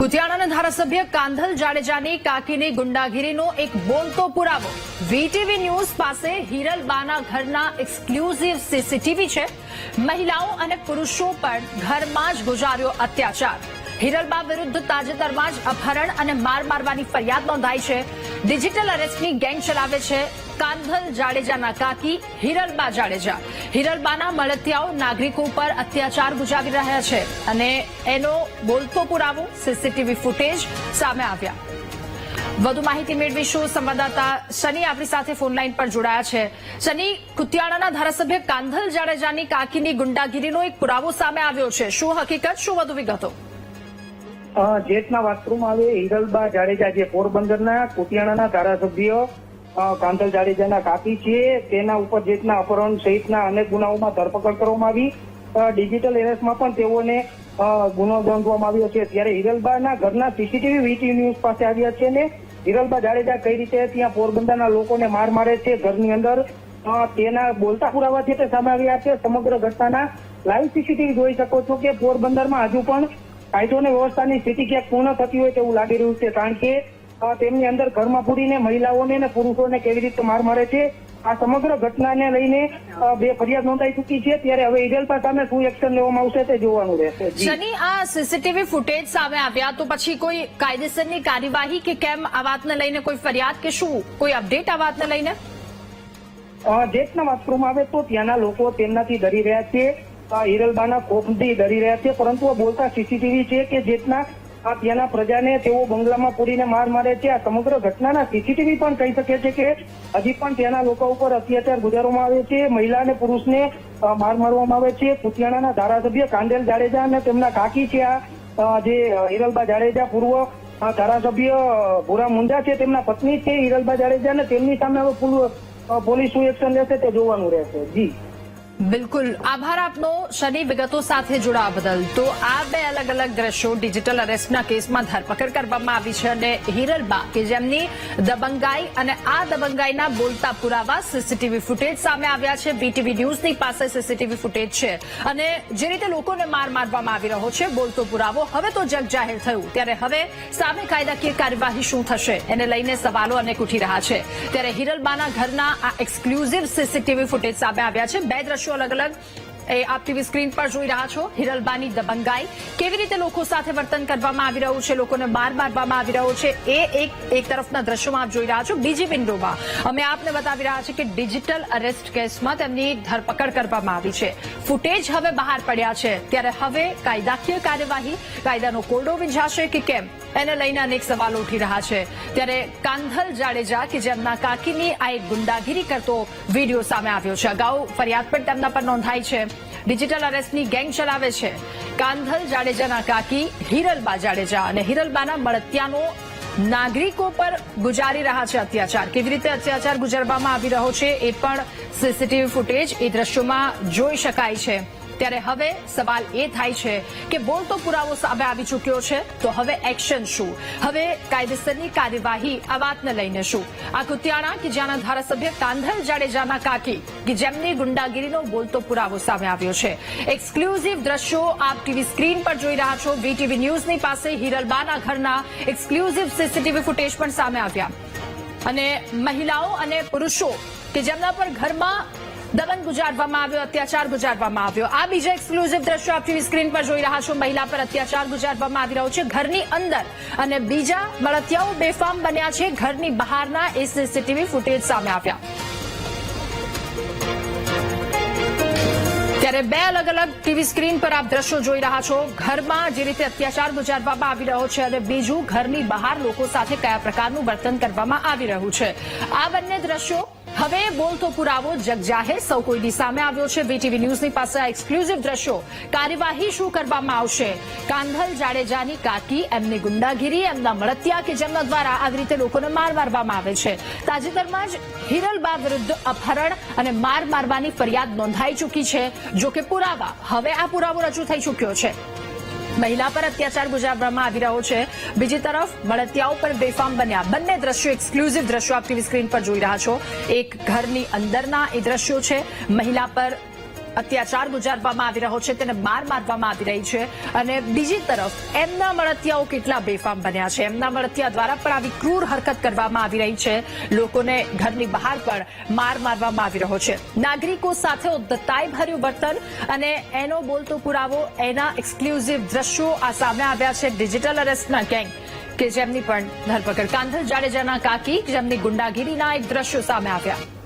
કુતિયાણાના ધારાસભ્ય કાંધલ જાડેજાની કાકીની ગુંડાગીરીનો એક બોલતો પુરાવો વીટીવી ન્યૂઝ પાસે હિરલબાના ઘરના એક્સક્લુઝિવ સીસીટીવી છે। મહિલાઓ અને પુરુષો પર ઘરમાં જ ગુજાર્યો અત્યાચાર। હિરલબા વિરુદ્ધ તાજેતરમાં જ અપહરણ અને માર મારવાની ફરિયાદ નોંધાઈ છે। ડિજિટલ અરેસ્ટની ગેંગ ચલાવે છે કાંધલ જાડેજાના કાકી હિરલબા જાડેજા। હિરલબાના મળતિયાઓ નાગરિકો પર અત્યાચાર ગુજારી રહ્યા છે અને એનો બોલતો પુરાવો સીસીટીવી ફૂટેજ સામે આવ્યા। વધુ માહિતી મેળવીશું। સંવાદદાતા શનિ આપણી સાથે ફોનલાઈન પર જોડાયા છે। શનિ, કુતિયાણાના ધારાસભ્ય કાંધલ જાડેજાની કાકીની ગુંડાગીરીનો એક પુરાવો સામે આવ્યો છે, શું હકીકત, શું વધુ વિગતો? જેટના વાત કરવામાં આવે, હિરલબા જાડેજા જે પોરબંદરના કુતિયાણાના ધારાસભ્ય કાંધલ જાડેજાના કાકી છે, તેના ઉપર જેટના અપહરણ સહિતના અનેક ગુનાઓમાં ધરપકડ કરવામાં આવી। ડિજિટલ એરેસ્ટમાં પણ તેઓને ગુનો નોંધવામાં આવ્યો છે। ત્યારે હિરલબાના ઘરના સીસીટીવી વીટીવી ન્યૂઝ પાસે આવ્યા છે ને હિરલબા જાડેજા કઈ રીતે ત્યાં પોરબંદરના લોકોને માર મારે છે ઘરની અંદર, તેના બોલતા પુરાવા છે તે સામે આવ્યા છે। સમગ્ર ઘટનાના લાઈવ સીસીટીવી જોઈ શકો છો કે પોરબંદરમાં હજુ પણ કાયદો અને વ્યવસ્થાની સ્થિતિ ક્યાંક પૂર્ણ થતી હોય તેવું લાગી રહ્યું છે, કારણ કે તેમની અંદર ઘરમાં પૂરીને મહિલાઓને અને પુરુષોને કેવી રીતે માર મારે છે, આ સમગ્ર ઘટનાને લઈને બે ફરિયાદ નોંધાઈ ચૂકી છે। ત્યારે હવે હિરલબા સામે શું એક્શન લેવામાં આવશે તે જોવાનું રહેશે। શનિ, આ સીસીટીવી ફૂટેજ સામે આવ્યા તો પછી કોઈ કાયદેસરની કાર્યવાહી કે કેમ આ વાતને લઈને કોઈ ફરિયાદ કે શું કોઈ અપડેટ આ વાતને લઈને? જેટના વાત કરવામાં આવે તો ત્યાંના લોકો તેમનાથી ડરી રહ્યા છે, હિરલબાના ખોફથી ડરી રહ્યા છે, પરંતુ બોલતા સીસીટીવી છે કે જેટના ત્યાંના પ્રજાને તેઓ બંગલામાં પૂરીને માર મારે છે। આ સમગ્ર ઘટનાના સીસીટીવી પણ કહી શકે છે કે હજી પણ ત્યાંના લોકો ઉપર અત્યાચાર ગુજારવામાં આવે છે, મહિલા અને પુરુષને માર મારવામાં આવે છે। કુતિયાણાના ધારાસભ્ય કાંધલ જાડેજા અને તેમના કાકી છે આ જે હિરલબા જાડેજા, પૂર્વ ધારાસભ્ય ભૂરા મુંડા છે, તેમના પત્ની છે હિરલબા જાડેજા, અને તેમની સામે હવે પોલીસ શું એક્શન લેશે તે જોવાનું રહેશે। જી બિલકુલ, આભાર આપનો શનિ, વિગતો સાથે જોડાવા બદલ। તો આ બે અલગ અલગ દ્રશ્યો ડિજિટલ અરેસ્ટના કેસમાં ધરપકડ કરવામાં આવી છે અને હિરલબા કે જેમની દબંગાઈ અને આ દબંગાઈના બોલતા પુરાવા સીસીટીવી ફૂટેજ સામે આવ્યા છે। વીટીવી ન્યૂઝની પાસે સીસીટીવી ફૂટેજ છે અને જે રીતે લોકોને માર મારવામાં આવી રહ્યો છે, બોલતો પુરાવો હવે તો જગ જાહેર થયું, ત્યારે હવે સામે કાયદાકીય કાર્યવાહી શું થશે એને લઈને સવાલો અનેક ઉઠી રહ્યા છે। ત્યારે હિરલબાના ઘરના આ એક્સક્લુઝિવ સીસીટીવી ફૂટેજ સામે આવ્યા છે। બે દ્રશ્યો અલગ અલગ આપ ટીવી સ્ક્રીન પર જોઈ રહ્યા છો। હિરલબાની દબંગાઈ, કેવી રીતે લોકો સાથે વર્તન કરવામાં આવી રહ્યું છે, લોકોને માર મારવામાં આવી રહ્યો છે, એ એક તરફના દ્રશ્યોમાં આપ જોઈ રહ્યા છો। બીજી વિન્ડોમાં અમે આપને બતાવી રહ્યા છીએ કે ડિજિટલ અરેસ્ટ કેસમાં તેમની ધરપકડ કરવામાં આવી છે। ફૂટેજ હવે બહાર પડ્યા છે, ત્યારે હવે કાયદાકીય કાર્યવાહી, કાયદાનો કોરડો વિંઝાશે કે કેમ એને લઈને અનેક સવાલો ઉઠી રહ્યા છે। ત્યારે કાંધલ જાડેજા કે જેમના કાકીની આ એક ગુંડાગીરી કરતો વિડીયો સામે આવ્યો છે, અગાઉ ફરિયાદ પણ તેમના પર નોંધાઈ છે। ડિજિટલ અરેસ્ટની ગેંગ ચલાવે છે કાંધલ જાડેજાના કાકી હિરલબા જાડેજા અને હિરલબાના મળતિયાનો નાગરિકો પર ગુજારી રહ્યા છે અત્યાચાર। કેવી રીતે અત્યાચાર ગુજારવામાં આવી રહ્યો છે એ પણ સીસીટીવી ફૂટેજ એ દ્રશ્યોમાં જોઈ શકાય છે। ત્યારે હવે સવાલ એ થાય છે કે બોલતો પુરાવો સામે આવી ચૂક્યો છે, તો હવે એક્શન શું, હવે કાયદેસરની કાર્યવાહી આ વાતને લઈને શું? આ કુતિયાણા કે જ્યાંના ધારાસભ્ય કાંધલ જાડેજાના કાકી કે જેમની ગુંડાગીરીનો બોલતો પુરાવો સામે આવ્યો છે। એક્સક્લુઝિવ દ્રશ્યો આપ ટીવી સ્ક્રીન પર જોઈ રહ્યા છો। વીટીવી ન્યૂઝની પાસે હિરલબાના ઘરના એક્સક્લુઝિવ સીસીટીવી ફૂટેજ પણ સામે આવ્યા અને મહિલાઓ અને પુરુષો કે જેમના પર ઘરમાં દમન ગુજારવામાં આવ્યો, અત્યાચાર ગુજારવામાં આવ્યો, આ બીજા એક્સક્લુઝિવ દ્રશ્યો આપ ટીવી સ્ક્રીન પર જોઈ રહ્યા છો। મહિલા પર અત્યાચાર ગુજારવામાં આવી રહ્યો છે ઘરની અંદર અને બીજા મળતિયાઓ બેફામ બન્યા છે ઘરની બહારના એ સીસીટીવી ફૂટેજ સામે આવ્યા। ત્યારે બે અલગ અલગ ટીવી સ્ક્રીન પર આપ દ્રશ્યો જોઈ રહ્યા છો, ઘરમાં જે રીતે અત્યાચાર ગુજારવામાં આવી રહ્યો છે અને બીજું ઘરની બહાર લોકો સાથે કયા પ્રકારનું વર્તન કરવામાં આવી રહ્યું છે। આ બંને દ્રશ્યો હવે બોલતો પુરાવો જગજાહેર સૌ કોઈની સામે આવ્યો છે। વીટીવી ન્યૂઝની પાસે આ એક્સક્લુઝિવ દ્રશ્યો, કાર્યવાહી શું કરવામાં આવશે? કાંધલ જાડેજાની કાકી, એમની ગુંડાગીરી, એમના મળતિયા કે જેમના દ્વારા આવી રીતે લોકોને માર મારવામાં આવે છે। તાજેતરમાં જ હિરલબા વિરુદ્ધ અપહરણ અને માર મારવાની ફરિયાદ નોંધાઈ ચૂકી છે, જો કે પુરાવા હવે આ પુરાવો રજૂ થઈ ચૂક્યો છે। મહિલા પર અત્યાચાર ગુજારવામાં આવી રહ્યો છે, બીજી તરફ મળતિયાઓ પર બેફામ બન્યા। બંને દ્રશ્યો એક્સક્લુઝિવ દ્રશ્યો આપ ટીવી સ્ક્રીન પર જોઈ રહ્યા છો। એક ઘરની અંદરના એ દ્રશ્યો છે, મહિલા પર અત્યાચાર ગુજારવામાં આવી રહ્યો છે, તેને માર મારવામાં આવી રહી છે, અને બીજી તરફ એમના મળતિયાઓ કેટલા બેફામ બન્યા છે. એમના મળતિયા દ્વારા પણ આવી ક્રૂર હરકત કરવામાં આવી રહી છે. લોકોને ઘરની બહાર પણ માર મારવામાં આવી રહ્યો છે. નાગરિકો સાથે ઉદ્ધતાઈ ભર્યું વર્તન અને એનો બોલતો પુરાવો, એના એક્સક્લુઝિવ દ્રશ્યો આ સામે આવ્યા છે. ડિજિટલ અરેસ્ટના ગેંગ કે જેમની પણ ધરપકડ. કાંધલ જાડેજાના કાકી જેમની ગુંડાગીરીના એક દ્રશ્યો સામે આવ્યા.